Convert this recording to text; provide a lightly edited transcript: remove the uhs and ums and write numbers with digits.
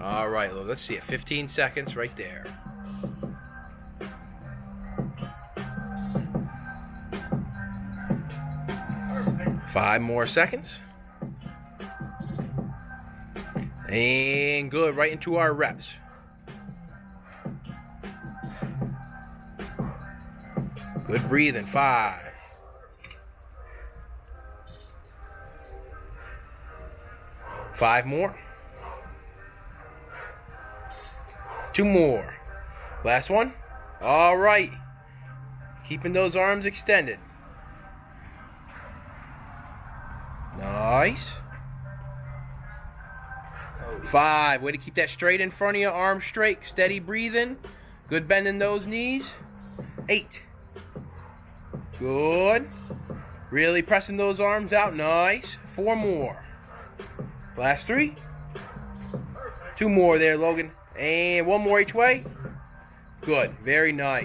All right, let's see it. 15 seconds right there. Perfect. 5 more seconds. And good, right into our reps. Good breathing. 5. 5 more. 2 more. Last one. All right. Keeping those arms extended. Nice. 5. Way to keep that straight in front of you. Arms straight. Steady breathing. Good bend in those knees. 8. Good. Really pressing those arms out. Nice. 4 more. Last 3. 2 more there, Logan. And 1 more each way. Good. Very nice.